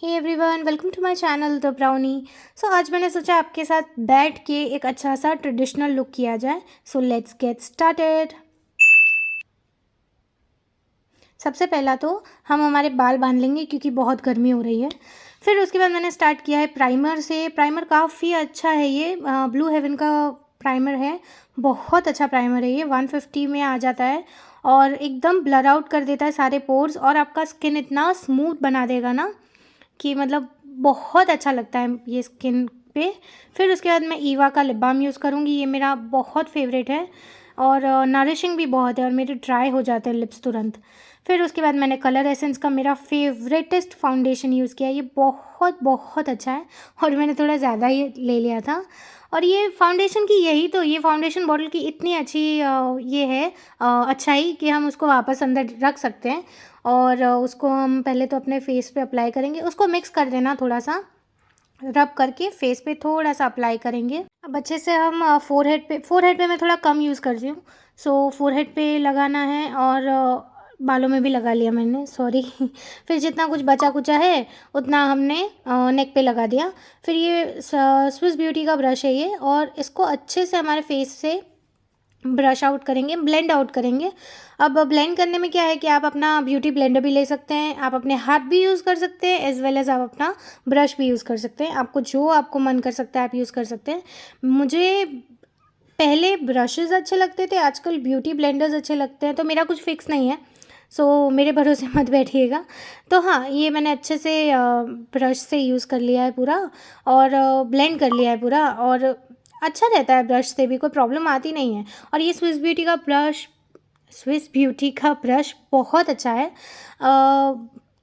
Hey everyone, welcome to my channel the brownie. आज मैंने सोचा आपके साथ बैठ के एक अच्छा सा ट्रेडिशनल लुक किया जाए। Let's get started. सबसे पहला तो हम हमारे बाल बांध लेंगे क्योंकि बहुत गर्मी हो रही है। फिर उसके बाद मैंने स्टार्ट किया है प्राइमर से। प्राइमर काफ़ी अच्छा है, ये ब्लू हेवन का प्राइमर है। बहुत अच्छा प्राइमर है ये, 150 में आ जाता है और एकदम ब्लर आउट कर देता है सारे पोर्स और आपका स्किन इतना स्मूथ बना देगा ना कि मतलब बहुत अच्छा लगता है ये स्किन पे। फिर उसके बाद मैं ईवा का लिप बाम यूज़ करूँगी, ये मेरा बहुत फेवरेट है और नरिशिंग भी बहुत है और मेरे ड्राई हो जाते हैं लिप्स तुरंत। फिर उसके बाद मैंने कलर एसेंस का मेरा फेवरेटेस्ट फाउंडेशन यूज़ किया, ये बहुत बहुत अच्छा है और मैंने थोड़ा ज़्यादा ही ले लिया था। और ये फाउंडेशन की ये फाउंडेशन बॉटल की इतनी अच्छी ये है अच्छाई कि हम उसको वापस अंदर रख सकते हैं और उसको हम पहले तो अपने फेस पे अप्लाई करेंगे। उसको मिक्स कर देना, थोड़ा सा रब करके फेस पे थोड़ा सा अप्लाई करेंगे। अब अच्छे से हम फोरहेड पे मैं थोड़ा कम यूज़ करती हूँ। फोरहेड पे लगाना है और बालों में भी लगा लिया मैंने, सॉरी। फिर जितना कुछ बचा कुचा है उतना हमने नेक पे लगा दिया। फिर ये स्विस ब्यूटी का ब्रश है ये, और इसको अच्छे से हमारे फेस से ब्रश आउट करेंगे, ब्लेंड आउट करेंगे। अब ब्लेंड करने में क्या है कि आप अपना ब्यूटी ब्लेंडर भी ले सकते हैं, आप अपने हाथ भी यूज़ कर सकते हैं, एज वेल एज आप अपना ब्रश भी यूज़ कर सकते हैं। आपको जो आपको मन कर सकता है आप यूज़ कर सकते हैं। मुझे पहले ब्रशेस अच्छे लगते थे, आजकल ब्यूटी ब्लेंडर्स अच्छे लगते हैं, तो मेरा कुछ फिक्स नहीं है। मेरे भरोसे मत बैठिएगा। तो हाँ, ये मैंने अच्छे से ब्रश से यूज़ कर लिया है पूरा और ब्लेंड कर लिया है पूरा, और अच्छा रहता है ब्रश से भी, कोई प्रॉब्लम आती नहीं है। और ये स्विस ब्यूटी का ब्रश बहुत अच्छा है।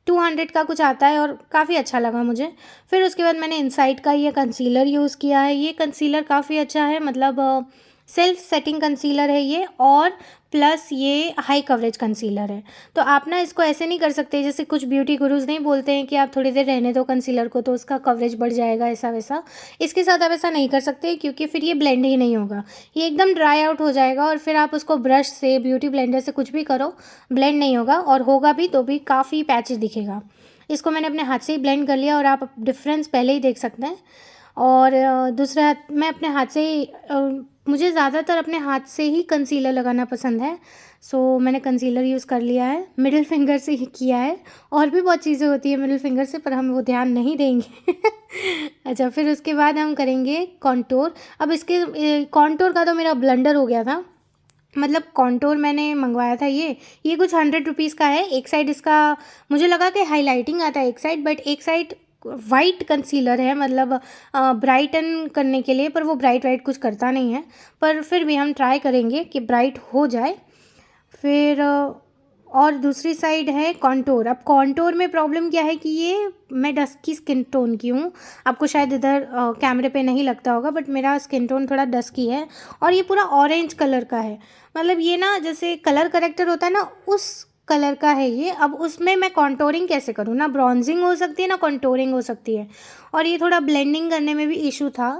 200 का कुछ आता है और काफ़ी अच्छा लगा मुझे। फिर उसके बाद मैंने इनसाइड का ये कंसीलर यूज़ किया है। ये कंसीलर काफ़ी अच्छा है, मतलब सेल्फ सेटिंग कंसीलर है ये, और प्लस ये हाई कवरेज कंसीलर है। तो आप ना इसको ऐसे नहीं कर सकते जैसे कुछ ब्यूटी गुरुज नहीं बोलते हैं कि आप थोड़ी देर रहने दो कंसीलर को तो उसका कवरेज बढ़ जाएगा, ऐसा वैसा। इसके साथ आप ऐसा नहीं कर सकते क्योंकि फिर ये ब्लेंड ही नहीं होगा, ये एकदम ड्राई आउट हो जाएगा और फिर आप उसको ब्रश से ब्यूटी ब्लेंडर से कुछ भी करो, ब्लेंड नहीं होगा, और होगा भी तो भी काफ़ी पैचेस दिखेगा। इसको मैंने अपने हाथ से ही ब्लेंड कर लिया और आप डिफरेंस पहले ही देख सकते हैं। और दूसरे हाथ मैं अपने हाथ से ही मुझे ज़्यादातर अपने हाथ से ही कंसीलर लगाना पसंद है। मैंने कंसीलर यूज़ कर लिया है, मिडिल फिंगर से ही किया है। और भी बहुत चीज़ें होती है मिडिल फिंगर से, पर हम वो ध्यान नहीं देंगे। अच्छा, फिर उसके बाद हम करेंगे कॉन्टोर। अब इसके कॉन्टोर का तो मेरा ब्लंडर हो गया था, मतलब कॉन्टोर मैंने मंगवाया था ये कुछ 100 रुपीज़ का है। एक साइड इसका मुझे लगा कि हाईलाइटिंग आता है एक साइड, बट एक साइड वाइट कंसीलर है, मतलब ब्राइटन करने के लिए, पर वो ब्राइट वाइट कुछ करता नहीं है। पर फिर भी हम ट्राई करेंगे कि ब्राइट हो जाए। फिर और दूसरी साइड है कॉन्टोर। अब कॉन्टोर में प्रॉब्लम क्या है कि ये मैं डस्की स्किन टोन की हूँ, आपको शायद इधर कैमरे पे नहीं लगता होगा, बट मेरा स्किन टोन थोड़ा डस्की है और ये पूरा ऑरेंज कलर का है। मतलब ये ना जैसे कलर करेक्टर होता है ना, उस कलर का है ये। अब उसमें मैं कॉन्टोरिंग कैसे करूँ, ना ब्रॉन्जिंग हो सकती है ना कॉन्टोरिंग हो सकती है, और ये थोड़ा ब्लेंडिंग करने में भी इशू था।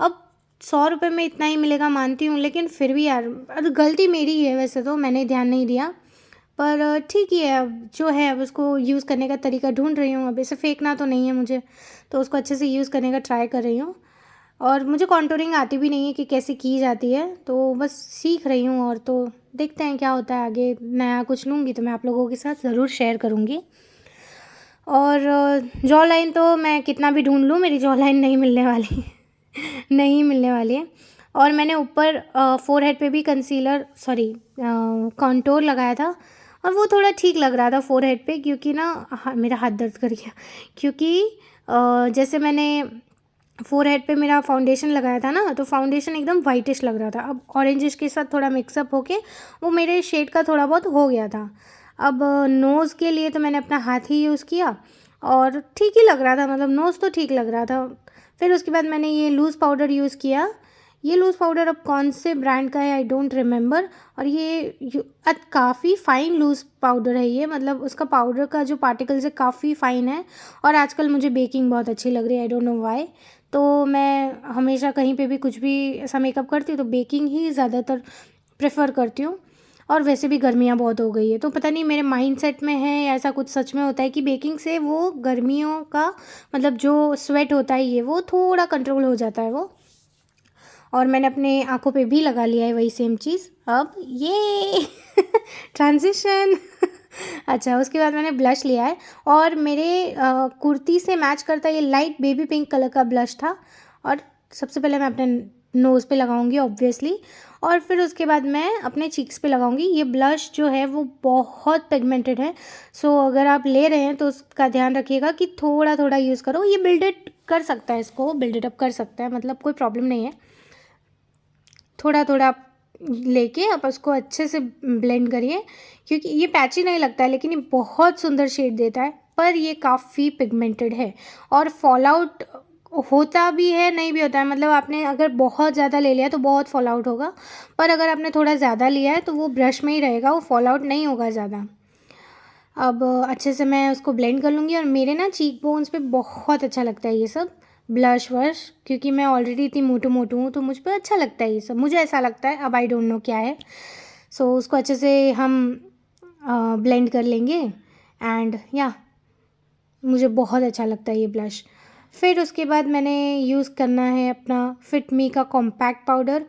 अब 100 रुपये में इतना ही मिलेगा मानती हूँ, लेकिन फिर भी यार गलती मेरी ही है, वैसे तो मैंने ध्यान नहीं दिया, पर ठीक ही है। अब जो है अब उसको यूज़ करने का तरीका ढूंढ रही हूँ। अब इसे फेंकना तो नहीं है मुझे, तो उसको अच्छे से यूज़ करने का ट्राई कर रही हूँ। और मुझे कॉन्टूरिंग आती भी नहीं है कि कैसे की जाती है, तो बस सीख रही हूँ। और तो देखते हैं क्या होता है आगे, नया कुछ लूँगी तो मैं आप लोगों के साथ ज़रूर शेयर करूँगी। और जॉ लाइन तो मैं कितना भी ढूंढ लूँ, मेरी जॉ लाइन नहीं मिलने वाली। नहीं मिलने वाली है। और मैंने ऊपर फोरहेड पे भी कॉन्टोर लगाया था, और वो थोड़ा ठीक लग रहा था फोरहेड पे, क्योंकि ना मेरा हाथ दर्द कर गया, क्योंकि जैसे मैंने फोरहेड पे मेरा फाउंडेशन लगाया था ना, तो फाउंडेशन एकदम वाइटिश लग रहा था। अब ऑरेंजिश के साथ थोड़ा मिक्सअप होके वो मेरे शेड का थोड़ा बहुत हो गया था। अब नोज़ के लिए तो मैंने अपना हाथ ही यूज़ किया और ठीक ही लग रहा था, मतलब नोज़ तो ठीक लग रहा था। फिर उसके बाद मैंने ये लूज़ पाउडर यूज़ किया। ये लूज़ पाउडर अब कौन से ब्रांड का है आई डोंट रिमेंबर, और ये काफ़ी फ़ाइन लूज़ पाउडर है ये, मतलब उसका पाउडर का जो पार्टिकल्स है काफ़ी फ़ाइन है। और आजकल मुझे बेकिंग बहुत अच्छी लग रही है, आई डोंट नो व्हाई। तो मैं हमेशा कहीं पे भी कुछ भी ऐसा मेकअप करती हूँ तो बेकिंग ही ज़्यादातर प्रेफर करती हूँ। और वैसे भी गर्मियाँ बहुत हो गई है, तो पता नहीं मेरे माइंडसेट में है या ऐसा कुछ सच में होता है कि बेकिंग से वो गर्मियों का मतलब जो स्वेट होता है ये वो थोड़ा कंट्रोल हो जाता है वो। और मैंने अपने आँखों पे भी लगा लिया है वही सेम चीज़। अब ये ट्रांज़िशन अच्छा, उसके बाद मैंने ब्लश लिया है और मेरे कुर्ती से मैच करता ये लाइट बेबी पिंक कलर का ब्लश था। और सबसे पहले मैं अपने नोज़ पे लगाऊंगी ऑब्वियसली, और फिर उसके बाद मैं अपने चीक्स पे लगाऊंगी। ये ब्लश जो है वो बहुत पिगमेंटेड है, सो अगर आप ले रहे हैं तो उसका ध्यान रखिएगा कि थोड़ा थोड़ा यूज़ करो। ये बिल्डेड कर सकता है, इसको बिल्डेड अप कर सकता है, मतलब कोई प्रॉब्लम नहीं है। थोड़ा थोड़ा आप लेके आप उसको अच्छे से ब्लेंड करिए, क्योंकि ये पैची नहीं लगता है लेकिन ये बहुत सुंदर शेड देता है, पर ये काफ़ी पिगमेंटेड है और फॉल आउट होता भी है नहीं भी होता है। मतलब आपने अगर बहुत ज़्यादा ले लिया तो बहुत फॉल आउट होगा, पर अगर आपने थोड़ा ज़्यादा लिया है तो वो ब्रश में ही रहेगा, वो फॉल आउट नहीं होगा ज़्यादा। अब अच्छे से मैं उसको ब्लेंड कर लूँगी। और मेरे ना चीक बोन्स पे बहुत अच्छा लगता है ये सब ब्लश वश, क्योंकि मैं ऑलरेडी इतनी मोटू मोटू हूँ तो मुझ पे अच्छा लगता है ये सब, मुझे ऐसा लगता है। अब आई डोंट नो क्या है। सो उसको अच्छे से हम ब्लेंड कर लेंगे एंड या मुझे बहुत अच्छा लगता है ये ब्लश। फिर उसके बाद मैंने यूज़ करना है अपना फिट मी का कॉम्पैक्ट पाउडर।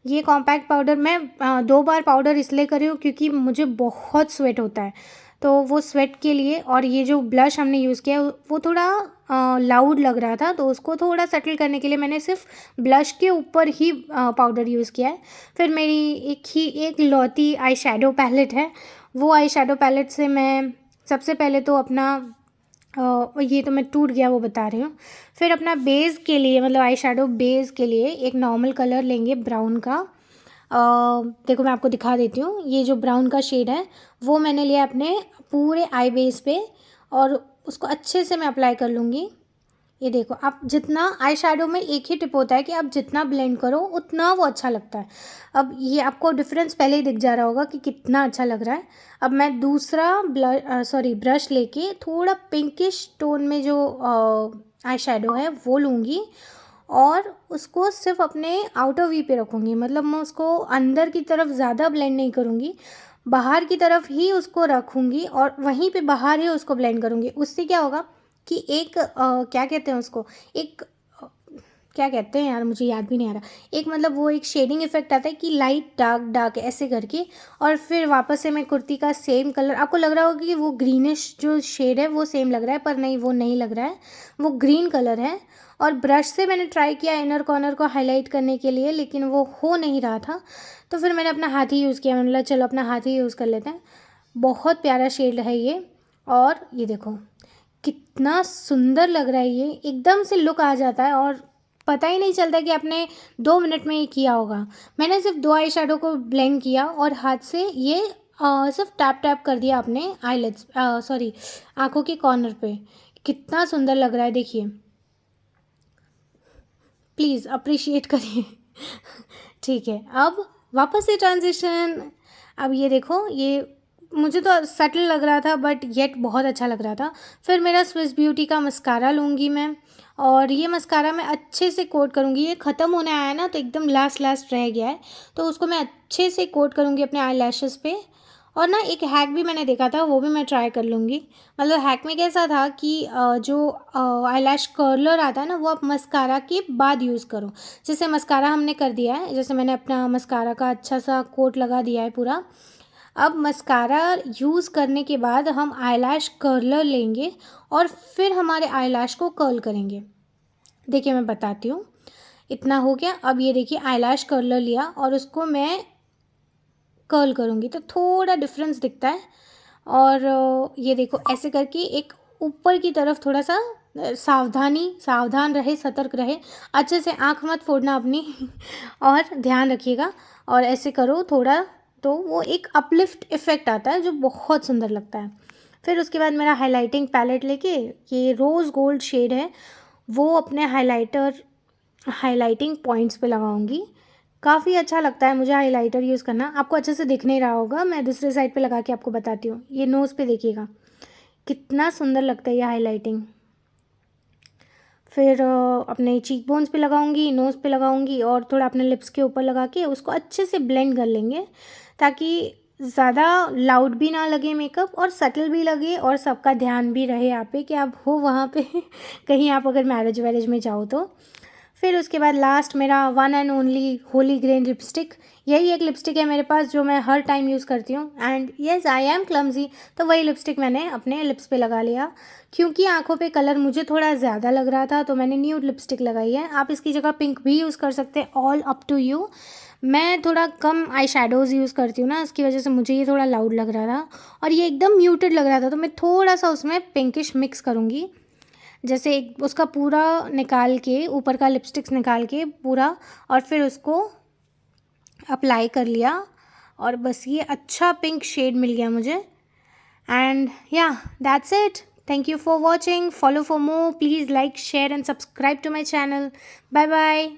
ये कॉम्पैक्ट पाउडर मैं 2 बार पाउडर इसलिए कर रही हूँ क्योंकि मुझे बहुत स्वेट होता है, तो वो स्वेट के लिए। और ये जो ब्लश हमने यूज़ किया वो थोड़ा लाउड लग रहा था, तो उसको थोड़ा सेटल करने के लिए मैंने सिर्फ ब्लश के ऊपर ही पाउडर यूज़ किया है। फिर मेरी एक लौती आई शेडो पैलेट है, वो आई शेडो पैलेट से मैं सबसे पहले तो अपना ये तो मैं टूट गया वो बता रही हूँ। फिर अपना बेस के लिए मतलब आई शेडो बेस के लिए एक नॉर्मल कलर लेंगे ब्राउन का। देखो मैं आपको दिखा देती हूँ, ये जो ब्राउन का शेड है वो मैंने लिया अपने पूरे आई बेस पे और उसको अच्छे से मैं अप्लाई कर लूँगी। ये देखो, आप जितना आई शेडो में एक ही टिप होता है कि आप जितना ब्लेंड करो उतना वो अच्छा लगता है। अब ये आपको डिफरेंस पहले ही दिख जा रहा होगा कि कितना अच्छा लग रहा है। अब मैं दूसरा ब्रश लेके थोड़ा पिंकिश टोन में जो आई शेडो है वो लूँगी और उसको सिर्फ अपने आउटर वी पे रखूँगी। मतलब मैं उसको अंदर की तरफ ज़्यादा ब्लेंड नहीं करूँगी, बाहर की तरफ ही उसको रखूँगी और वहीं पे बाहर ही उसको ब्लेंड करूँगी। उससे क्या होगा कि एक क्या कहते हैं उसको, एक क्या कहते हैं यार, मुझे याद भी नहीं आ रहा। एक मतलब वो एक शेडिंग इफेक्ट आता है कि लाइट डार्क डार्क ऐसे करके, और फिर वापस से मैं कुर्ती का सेम कलर, आपको लग रहा होगा कि वो ग्रीनिश जो शेड है वो सेम लग रहा है, पर नहीं, वो नहीं लग रहा है, वो ग्रीन कलर है। और ब्रश से मैंने ट्राई किया इनर कॉर्नर को हाईलाइट करने के लिए, लेकिन वो हो नहीं रहा था, तो फिर मैंने अपना हाथ ही यूज़ किया। मैंने बोला चलो अपना हाथ ही यूज़ कर लेते हैं। बहुत प्यारा शेड है ये। और ये देखो कितना सुंदर लग रहा है, ये एकदम से लुक आ जाता है और पता ही नहीं चलता कि आपने 2 मिनट में ये किया होगा। मैंने सिर्फ 2 आई शेडो को ब्लेंड किया और हाथ से ये सिर्फ टैप टैप कर दिया अपने आईलिड्स सॉरी आँखों के कॉर्नर पे। कितना सुंदर लग रहा है देखिए, प्लीज़ अप्रिशिएट करिए। ठीक है, अब वापस से ट्रांजिशन। अब ये देखो, ये मुझे तो सटल लग रहा था बट येट बहुत अच्छा लग रहा था। फिर मेरा स्विस ब्यूटी का मस्कारा लूँगी मैं, और ये मस्कारा मैं अच्छे से कोट करूँगी। ये ख़त्म होने आया है ना, तो एकदम लास्ट लास्ट रह गया है, तो उसको मैं अच्छे से कोट करूँगी अपने आई लैशेस पे। और ना एक हैक भी मैंने देखा था, वो भी मैं ट्राई कर लूँगी। मतलब हैक में कैसा था कि जो आईलैश कर्लर आता है ना, वो आप मस्कारा के बाद यूज़ करो। जैसे मस्कारा हमने कर दिया है, जैसे मैंने अपना मस्कारा का अच्छा सा कोट लगा दिया है पूरा। अब मस्कारा यूज़ करने के बाद हम आईलैश कर्लर लेंगे और फिर हमारे आईलैश को कर्ल करेंगे। देखिए मैं बताती हूँ। इतना हो गया। अब ये देखिए आईलैश कर्लर लिया और उसको मैं कर्ल करूँगी तो थोड़ा डिफरेंस दिखता है। और ये देखो ऐसे करके एक ऊपर की तरफ थोड़ा सा सावधान रहे, सतर्क रहे, अच्छे से आँख मत फोड़ना अपनी और ध्यान रखिएगा। और ऐसे करो थोड़ा, तो वो एक अपलिफ्ट इफ़ेक्ट आता है जो बहुत सुंदर लगता है। फिर उसके बाद मेरा हाइलाइटिंग पैलेट लेके, ये रोज़ गोल्ड शेड है, वो अपने हाइलाइटिंग पॉइंट्स पे लगाऊंगी। काफ़ी अच्छा लगता है मुझे हाइलाइटर यूज़ करना। आपको अच्छे से दिख नहीं रहा होगा, मैं दूसरे साइड पे लगा के आपको बताती हूँ। ये नोज़ पे देखिएगा कितना सुंदर लगता है ये हाइलाइटिंग। फिर अपने चीक बोन्स पे लगाऊंगी, नोज़ पे लगाऊंगी और थोड़ा अपने लिप्स के ऊपर लगा के उसको अच्छे से ब्लेंड कर लेंगे, ताकि ज़्यादा लाउड भी ना लगे मेकअप और सटल भी लगे और सबका ध्यान भी रहे आप पे कि आप हो वहाँ पे कहीं आप अगर मैरिज वैरिज में जाओ तो। फिर उसके बाद लास्ट मेरा one and only Holi grain lipstick. यही एक लिपस्टिक है मेरे पास जो मैं हर टाइम यूज़ करती हूँ and yes I am clumsy, तो वही लिपस्टिक मैंने अपने लिप्स पे लगा लिया क्योंकि आंखों पे कलर मुझे थोड़ा ज़्यादा लग रहा था, तो मैंने न्यूड लिपस्टिक लगाई है। आप इसकी जगह पिंक भी यूज़ कर सकते हैं, ऑल अप टू यू। मैं थोड़ा कम आई शेडोज़ यूज़ करती हूँ ना, इसकी वजह से मुझे ये थोड़ा लाउड लग रहा था और ये एकदम म्यूटेड लग रहा था, तो मैं थोड़ा सा उसमें पिंकिश मिक्स करूँगी। जैसे एक उसका पूरा निकाल के, ऊपर का लिपस्टिक्स निकाल के पूरा, और फिर उसको अप्लाई कर लिया और बस ये अच्छा पिंक शेड मिल गया मुझे। And yeah that's it. Thank you for watching. Follow for more, please like share and subscribe to my channel. Bye bye.